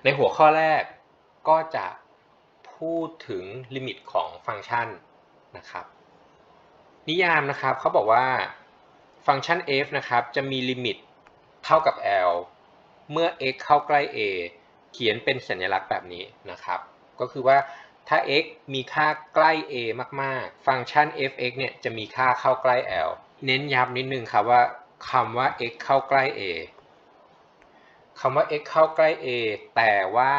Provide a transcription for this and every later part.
ในหัวข้อแรกก็จะพูดถึงลิมิตของฟังก์ชันนะครับนิยามนะครับเขาบอกว่าฟังก์ชัน f นะครับจะมีลิมิตเท่ากับ l เมื่อ x เข้าใกล้ a เขียนเป็นสัญลักษณ์แบบนี้นะครับก็คือว่าถ้า x มีค่าใกล้ a มากๆฟังก์ชัน f(x) เนี่ยจะมีค่าเข้าใกล้ l เน้นย้ำนิดนึงครับว่าคำว่า x เข้าใกล้ a คำว่า x เข้าใกล้ a แต่ว่า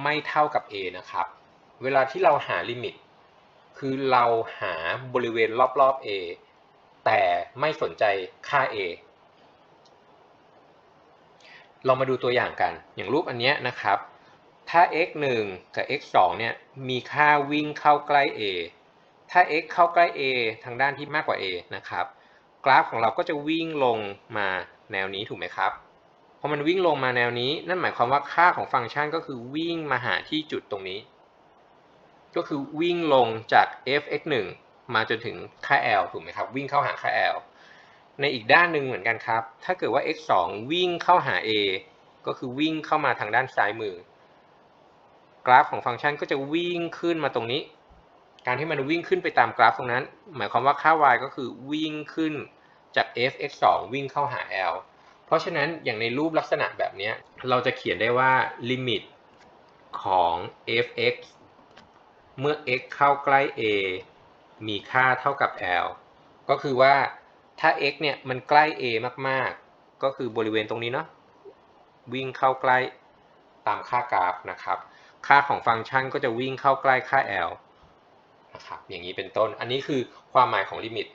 ไม่เท่ากับ a นะครับเวลาที่เราหาลิมิตคือเราหาบริเวณรอบๆ a แต่ไม่สนใจค่า a เรามาดูตัวอย่างกันอย่างรูปอันนี้นะครับถ้า x 1กับ x 2เนี่ยมีค่าวิ่งเข้าใกล้ a ถ้า x เข้าใกล้ a ทางด้านที่มากกว่า a นะครับกราฟของเราก็จะวิ่งลงมาแนวนี้ถูกไหมครับพอมันวิ่งลงมาแนวนี้นั่นหมายความว่าค่าของฟังก์ชันก็คือวิ่งมาหาที่จุดตรงนี้ก็คือวิ่งลงจาก f(x1) มาจนถึงค่า l ถูกไหมครับวิ่งเข้าหาค่า l ในอีกด้านหนึ่งเหมือนกันครับถ้าเกิดว่า x 2วิ่งเข้าหา a ก็คือวิ่งเข้ามาทางด้านซ้ายมือกราฟของฟังก์ชันก็จะวิ่งขึ้นมาตรงนี้การที่มันวิ่งขึ้นไปตามกราฟตรงนั้นหมายความว่าค่า y ก็คือวิ่งขึ้นจาก f(x 2วิ่งเข้าหา l เพราะฉะนั้นอย่างในรูปลักษณะแบบนี้เราจะเขียนได้ว่าลิมิตของ f(x) เมื่อ x เข้าใกล้ a มีค่าเท่ากับ l ก็คือว่าถ้า x เนี่ยมันใกล้ a มากๆก็คือบริเวณตรงนี้เนาะวิ่งเข้าใกล้ตามค่ากราฟนะครับค่าของฟังก์ชันก็จะวิ่งเข้าใกล้ค่า l นะครับอย่างนี้เป็นต้นอันนี้คือความหมายของลิมิต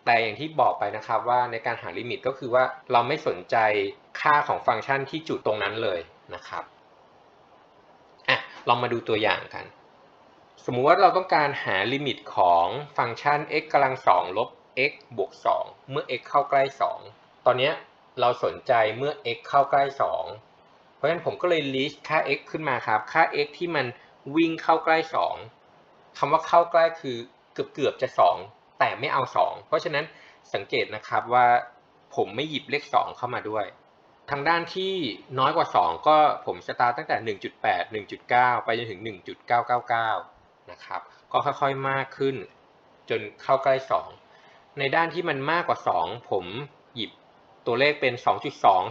แต่อย่างที่บอกไปนะครับว่าในการหาลิมิตก็คือว่าเราไม่สนใจค่าของฟังก์ชันที่จุดตรงนั้นเลยนะครับลองมาดูตัวอย่างกันสมมุติว่าเราต้องการหาลิมิตของฟังก์ชัน x กำลัง2ลบ x บวก2เมื่อ x เข้าใกล้2ตอนนี้เราสนใจเมื่อ x เข้าใกล้2เพราะฉะนั้นผมก็เลย list ค่า x ขึ้นมาครับค่า x ที่มันวิ่งเข้าใกล้2คำว่าเข้าใกล้คือเกือบจะ2แต่ไม่เอา2เพราะฉะนั้นสังเกตนะครับว่าผมไม่หยิบเลข2เข้ามาด้วยทางด้านที่น้อยกว่า2ก็ผมสตาร์ตตั้งแต่ 1.8 1.9 ไปจนถึง 1.999 นะครับก็ค่อยๆมากขึ้นจนเข้าใกล้2ในด้านที่มันมากกว่า2ผมหยิบตัวเลขเป็น 2.2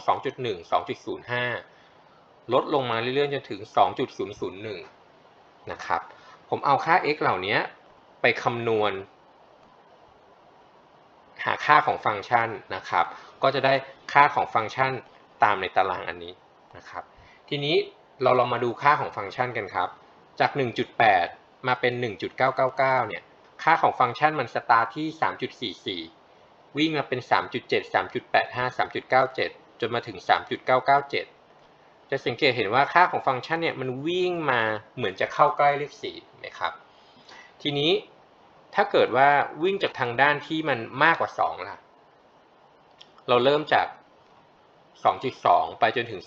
2.1 2.05 ลดลงมาเรื่อยๆจนถึง 2.001 นะครับผมเอาค่า x เหล่านี้ไปคำนวณหาค่าของฟังก์ชันนะครับก็จะได้ค่าของฟังก์ชันตามในตารางอันนี้นะครับทีนี้เราลองมาดูค่าของฟังก์ชันกันครับจาก 1.8 มาเป็น 1.999 เนี่ยค่าของฟังก์ชันมันสตาร์ทที่ 3.44 วิ่งมาเป็น 3.7 3.85 3.97 จนมาถึง 3.997 จะสังเกตเห็นว่าค่าของฟังก์ชันเนี่ยมันวิ่งมาเหมือนจะเข้าใกล้เลข4นะครับทีนี้ถ้าเกิดว่าวิ่งจากทางด้านที่มันมากกว่า2ล่ะเราเริ่มจาก 2.2 ไปจนถึง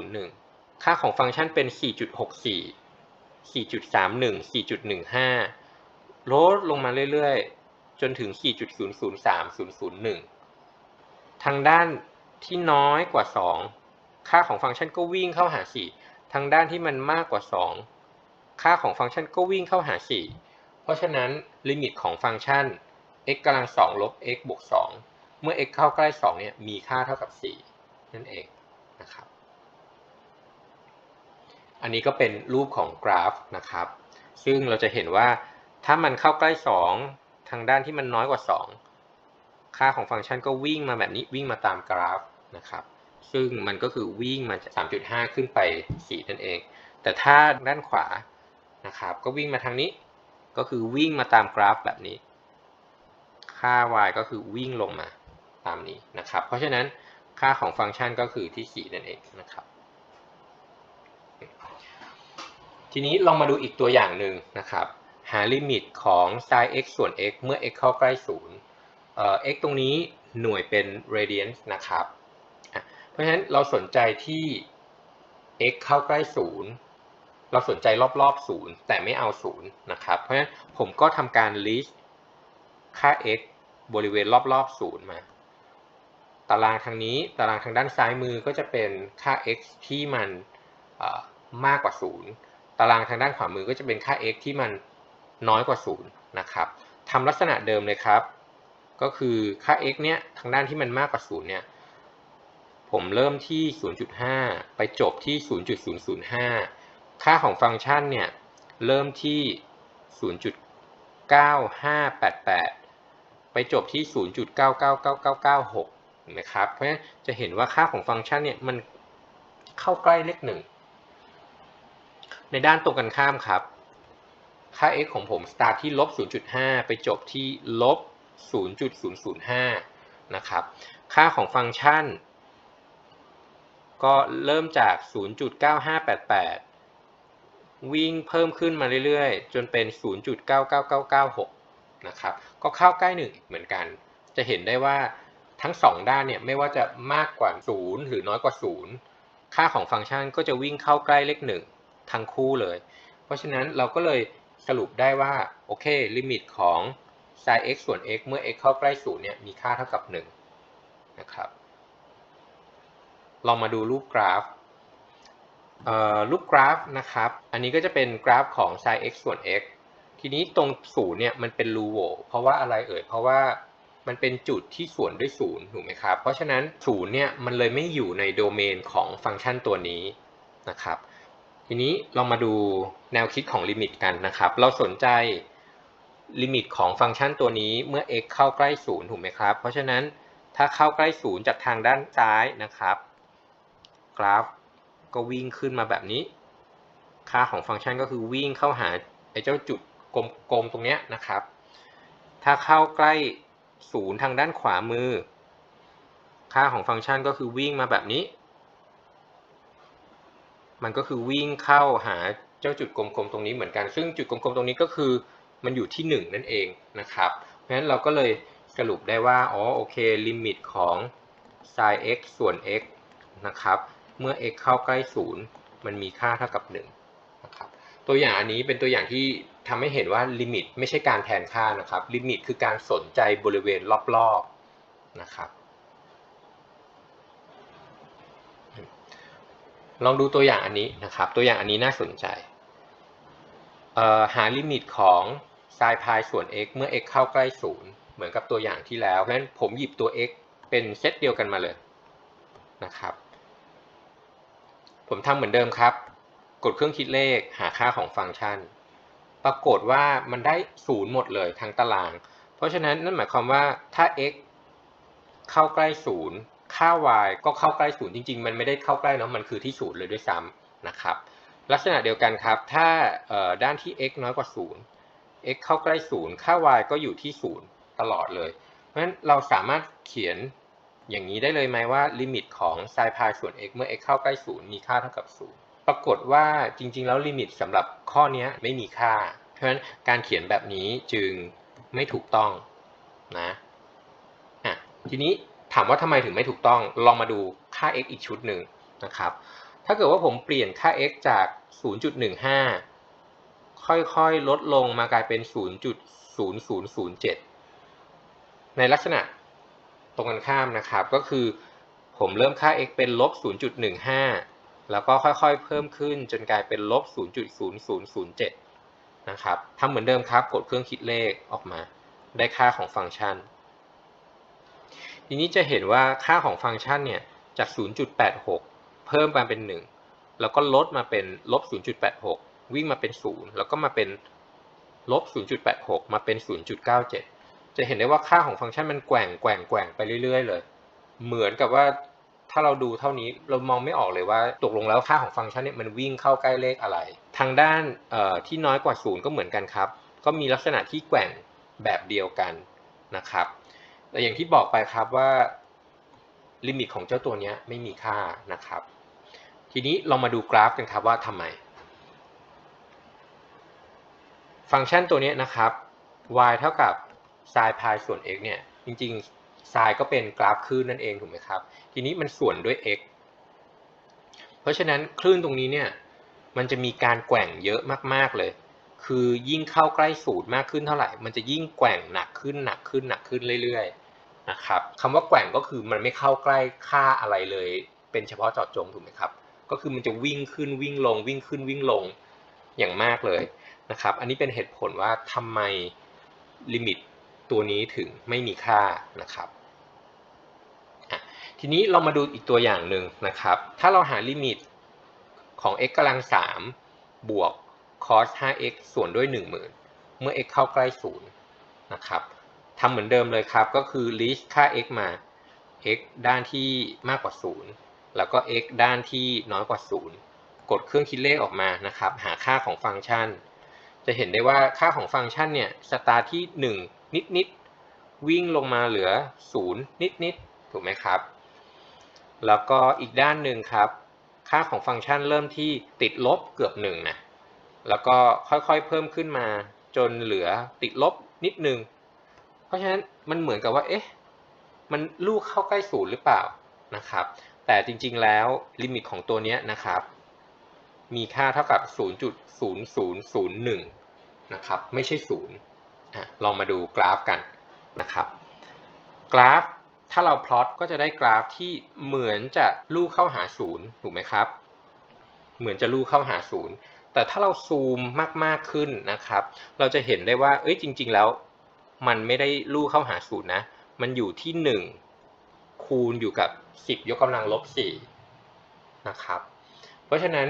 2.001 ค่าของฟังก์ชันเป็น 4.64 4.31 4.15 ลดลงมาเรื่อยๆจนถึง 4.003 001 ทางด้านที่น้อยกว่า2ค่าของฟังก์ชันก็วิ่งเข้าหา4ทางด้านที่มันมากกว่า2ค่าของฟังก์ชันก็วิ่งเข้าหา4เพราะฉะนั้นลิมิตของฟังก์ชัน x กำลัง2ลบ x บวก2เมื่อ x เข้าใกล้2เนี่ยมีค่าเท่ากับ4นั่นเองนะครับอันนี้ก็เป็นรูปของกราฟนะครับซึ่งเราจะเห็นว่าถ้ามันเข้าใกล้2ทางด้านที่มันน้อยกว่า2ค่าของฟังก์ชันก็วิ่งมาแบบนี้วิ่งมาตามกราฟนะครับซึ่งมันก็คือวิ่งมาจาก 3.5 ขึ้นไป4นั่นเองแต่ถ้าด้านขวานะครับก็วิ่งมาทางนี้ก็คือวิ่งมาตามกราฟแบบนี้ค่า y ก็คือวิ่งลงมาตามนี้นะครับเพราะฉะนั้นค่าของฟังก์ชันก็คือที่4นั่นเองนะครับทีนี้ลองมาดูอีกตัวอย่างหนึ่งนะครับหาลิมิตของ sin x ส่วน x เมื่อ x เข้าใกล้0x ตรงนี้หน่วยเป็น radians นะครับเพราะฉะนั้นเราสนใจที่ x เข้าใกล้0เราสนใจรอบๆ0แต่ไม่เอา0นะครับเพราะฉะนั้นผมก็ทำการ list ค่า x บริเวณรอบๆ0มาตารางทางนี้ตารางทางด้านซ้ายมือก็จะเป็นค่า x ที่มัน มากกว่า0ตารางทางด้านขวามือก็จะเป็นค่า x ที่มันน้อยกว่า0นะครับทำลักษณะเดิมเลยครับก็คือค่า x เนี้ยทางด้านที่มันมากกว่า0เนี่ยผมเริ่มที่ 0.5 ไปจบที่ 0.005 ค่าของฟังก์ชันเนี่ยเริ่มที่ 0.9588 ไปจบที่ 0.999996 นะครับเพราะฉะนั้นจะเห็นว่าค่าของฟังก์ชันเนี่ยมันเข้าใกล้เลข1ในด้านตรงกันข้ามครับค่า x ของผม start ที่ -0.5 ไปจบที่ -0.005 นะครับค่าของฟังก์ชันก็เริ่มจาก 0.9588 วิ่งเพิ่มขึ้นมาเรื่อยๆจนเป็น 0.99996 นะครับก็เข้าใกล้1เหมือนกันจะเห็นได้ว่าทั้ง2ด้านเนี่ยไม่ว่าจะมากกว่า0หรือน้อยกว่า0ค่าของฟังก์ชันก็จะวิ่งเข้าใกล้เลข1ทั้งคู่เลยเพราะฉะนั้นเราก็เลยสรุปได้ว่าโอเคลิมิตของ sin x ส่วน x เมื่อ x เข้าใกล้0เนี่ยมีค่าเท่ากับ1นะครับลองมาดูรูปกราฟรูปกราฟนะครับอันนี้ก็จะเป็นกราฟของ sin x ส่วน x ทีนี้ตรง0เนี่ยมันเป็นรูโหว่เพราะว่าอะไรเพราะว่ามันเป็นจุดที่ส่วนด้วย0ถูกไหมครับเพราะฉะนั้น0เนี่ยมันเลยไม่อยู่ในโดเมนของฟังก์ชันตัวนี้นะครับทีนี้เรามาดูแนวคิดของลิมิตกันนะครับเราสนใจลิมิตของฟังก์ชันตัวนี้เมื่อ x เข้าใกล้0ถูกไหมครับเพราะฉะนั้นถ้าเข้าใกล้0จากทางด้านซ้ายนะครับกราฟก็วิ่งขึ้นมาแบบนี้ค่าของฟังก์ชันก็คือวิ่งเข้าหาไอ้เจ้าจุดกลมๆตรงนี้นะครับถ้าเข้าใกล้0ทางด้านขวามือค่าของฟังก์ชันก็คือวิ่งมาแบบนี้มันก็คือวิ่งเข้าหาเจ้าจุดกลมๆตรงนี้เหมือนกันซึ่งจุดกลมๆตรงนี้ก็คือมันอยู่ที่1นั่นเองนะครับเพราะฉะนั้นเราก็เลยสรุปได้ว่าโอเคลิมิตของ sin x ส่วน x นะครับเมื่อ x เข้าใกล้0มันมีค่าเท่ากับ1นะครับตัวอย่างอันนี้เป็นตัวอย่างที่ทำให้เห็นว่าลิมิตไม่ใช่การแทนค่านะครับลิมิตคือการสนใจบริเวณรอบๆนะครับลองดูตัวอย่างอันนี้นะครับตัวอย่างอันนี้น่าสนใจหาลิมิตของ sin π ส่วน x เมื่อ x เข้าใกล้0เหมือนกับตัวอย่างที่แล้วเพราะฉะนั้นผมหยิบตัว x เป็นเซตเดียวกันมาเลยนะครับผมทำเหมือนเดิมครับกดเครื่องคิดเลขหาค่าของฟังก์ชันปรากฏว่ามันได้0หมดเลยทั้งตารางเพราะฉะนั้นนั่นหมายความว่าถ้า x เข้าใกล้0ค่า y ก็เข้าใกล้0จริงๆมันไม่ได้เข้าใกล้เนาะมันคือที่0เลยด้วยซ้ำนะครับลักษณะเดียวกันครับถ้าด้านที่ x น้อยกว่า0 x เข้าใกล้0ค่า y ก็อยู่ที่0ตลอดเลยเพราะฉะนั้นเราสามารถเขียนอย่างนี้ได้เลยไหมว่าลิมิตของ sin π ส่วน x เมื่อ x เข้าใกล้0มีค่าเท่ากับ0ปรากฏว่าจริงๆแล้วลิมิตสำหรับข้อนี้ไม่มีค่าเพราะฉะนั้นการเขียนแบบนี้จึงไม่ถูกต้องนะทีนี้ถามว่าทำไมถึงไม่ถูกต้องลองมาดูค่า x อีกชุดหนึ่งนะครับถ้าเกิดว่าผมเปลี่ยนค่า x จาก 0.15 ค่อยๆลดลงมากลายเป็น 0.0007 ในลักษณะตรงกันข้ามนะครับก็คือผมเริ่มค่า x เป็นลบ 0.15 แล้วก็ค่อยๆเพิ่มขึ้นจนกลายเป็นลบ 0.0007 นะครับทำเหมือนเดิมครับกดเครื่องคิดเลขออกมาได้ค่าของฟังก์ชันทีนี้จะเห็นว่าค่าของฟังก์ชันเนี่ยจาก 0.86 เพิ่มมาเป็น1แล้วก็ลดมาเป็นลบ 0.86 วิ่งมาเป็น0แล้วก็มาเป็นลบ 0.86 มาเป็น 0.97 จะเห็นได้ว่าค่าของฟังก์ชันมันแกว่งไปเรื่อยๆเลยเหมือนกับว่าถ้าเราดูเท่านี้เรามองไม่ออกเลยว่าตกลงแล้วค่าของฟังก์ชันเนี่ยมันวิ่งเข้าใกล้เลขอะไรทางด้านที่น้อยกว่า0ก็เหมือนกันครับก็มีลักษณะที่แกว่งแบบเดียวกันนะครับแต่อย่างที่บอกไปครับว่าลิมิตของเจ้าตัวนี้ไม่มีค่านะครับทีนี้เรามาดูกราฟกันครับว่าทำไมฟังก์ชันตัวนี้นะครับ y เท่ากับ sin π ส่วน x เนี่ยจริงๆ sin ก็เป็นกราฟคลื่นนั่นเองถูกไหมครับทีนี้มันส่วนด้วย x เพราะฉะนั้นคลื่นตรงนี้เนี่ยมันจะมีการแกว่งเยอะมากๆเลยคือยิ่งเข้าใกล้ศูนย์มากขึ้นเท่าไหร่มันจะยิ่งแกว่งหนักขึ้นเรื่อยๆนะครับคำว่าแกว่งก็คือมันไม่เข้าใกล้ค่าอะไรเลยเป็นเฉพาะเจาะจงถูกไหมครับ ก็คือมันจะวิ่งขึ้นวิ่งลงวิ่งขึ้นวิ่งลงอย่างมากเลยนะครับอันนี้เป็นเหตุผลว่าทำไมลิมิตตัวนี้ถึงไม่มีค่านะครับทีนี้เรามาดูอีกตัวอย่างหนึ่งนะครับถ้าเราหาลิมิตของ x กำลัง3บวก cos 5x ส่วนด้วย 10,000 เมื่อ x เข้าใกล้0นะครับทำเหมือนเดิมเลยครับก็คือ list ค่า x มา x ด้านที่มากกว่า0แล้วก็ x ด้านที่น้อยกว่า0กดเครื่องคิดเลขออกมานะครับหาค่าของฟังก์ชันจะเห็นได้ว่าค่าของฟังก์ชันเนี่ยสตาร์ทที่1นิดๆวิ่งลงมาเหลือ0นิดๆถูกไหมครับแล้วก็อีกด้านหนึ่งครับค่าของฟังก์ชันเริ่มที่ติดลบเกือบ1นะแล้วก็ค่อยๆเพิ่มขึ้นมาจนเหลือติดลบนิดนึงเพราะฉะนั้นมันเหมือนกับว่าเอ๊ะมันลูกเข้าใกล้0หรือเปล่านะครับแต่จริงๆแล้วลิมิตของตัวนี้นะครับมีค่าเท่ากับ 0.0001 นะครับไม่ใช่0ลองมาดูกราฟกันนะครับกราฟถ้าเราพลอตก็จะได้กราฟที่เหมือนจะลู่เข้าหา0ถูกไหมครับเหมือนจะลู่เข้าหา0แต่ถ้าเราซูมมากๆขึ้นนะครับเราจะเห็นได้ว่าจริงๆแล้วมันไม่ได้ลู่เข้าหา0นะมันอยู่ที่1คูณอยู่กับ10 ยกกำลังลบ4นะครับเพราะฉะนั้น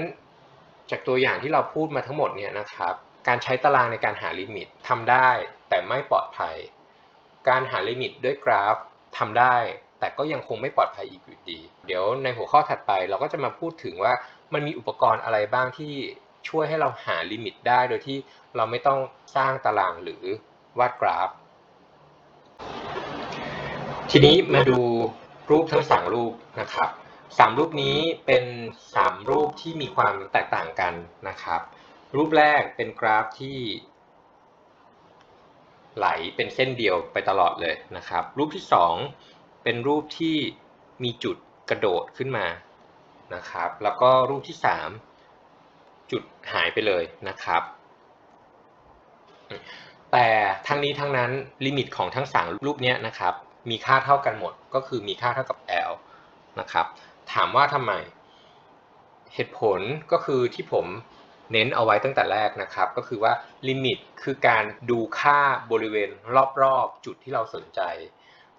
จากตัวอย่างที่เราพูดมาทั้งหมดเนี่ยนะครับการใช้ตารางในการหาลิมิตทำได้แต่ไม่ปลอดภัยการหาลิมิตด้วยกราฟทำได้แต่ก็ยังคงไม่ปลอดภัยอีกอยู่ดีเดี๋ยวในหัวข้อถัดไปเราก็จะมาพูดถึงว่ามันมีอุปกรณ์อะไรบ้างที่ช่วยให้เราหาลิมิตได้โดยที่เราไม่ต้องสร้างตารางหรือวาดกราฟทีนี้มาดูรูปทั้ง3รูปนะครับ3รูปนี้เป็น3รูปที่มีความแตกต่างกันนะครับรูปแรกเป็นกราฟที่ไหลเป็นเส้นเดียวไปตลอดเลยนะครับรูปที่2เป็นรูปที่มีจุดกระโดดขึ้นมานะครับแล้วก็รูปที่3จุดหายไปเลยนะครับแต่ทั้งนี้ทั้งนั้นลิมิตของทั้ง3รูปนี้นะครับมีค่าเท่ากันหมดก็คือมีค่าเท่ากับ L นะครับถามว่าทำไมเหตุผลก็คือที่ผมเน้นเอาไว้ตั้งแต่แรกนะครับก็คือว่าลิมิตคือการดูค่าบริเวณรอบๆจุดที่เราสนใจ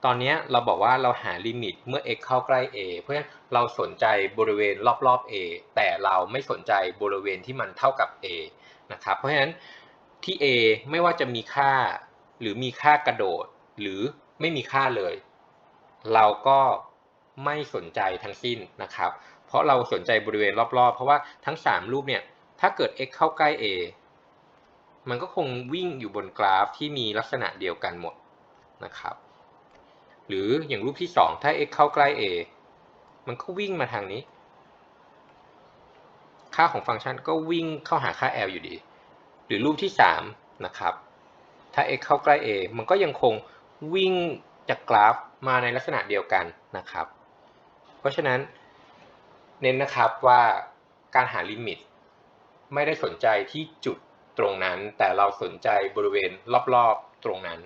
ตอนนี้เราบอกว่าเราหาลิมิตเมื่อ x เข้าใกล้ a เพราะฉะนั้นเราสนใจบริเวณรอบๆ a แต่เราไม่สนใจบริเวณที่มันเท่ากับ a นะครับเพราะฉะนั้นที่ a ไม่ว่าจะมีค่าหรือมีค่ากระโดดหรือไม่มีค่าเลยเราก็ไม่สนใจทั้งสิ้นนะครับเพราะเราสนใจบริเวณรอบๆเพราะว่าทั้ง3รูปเนี่ยถ้าเกิด x เข้าใกล้ a มันก็คงวิ่งอยู่บนกราฟที่มีลักษณะเดียวกันหมดนะครับหรืออย่างรูปที่2ถ้า x เข้าใกล้ a มันก็วิ่งมาทางนี้ค่าของฟังก์ชันก็วิ่งเข้าหาค่า L อยู่ดีหรือรูปที่3นะครับถ้า x เข้าใกล้ a มันก็ยังคงวิ่งจากกราฟมาในลักษณะเดียวกันนะครับเพราะฉะนั้นเน้นนะครับว่าการหาลิมิตไม่ได้สนใจที่จุดตรงนั้นแต่เราสนใจบริเวณรอบๆตรงนั้น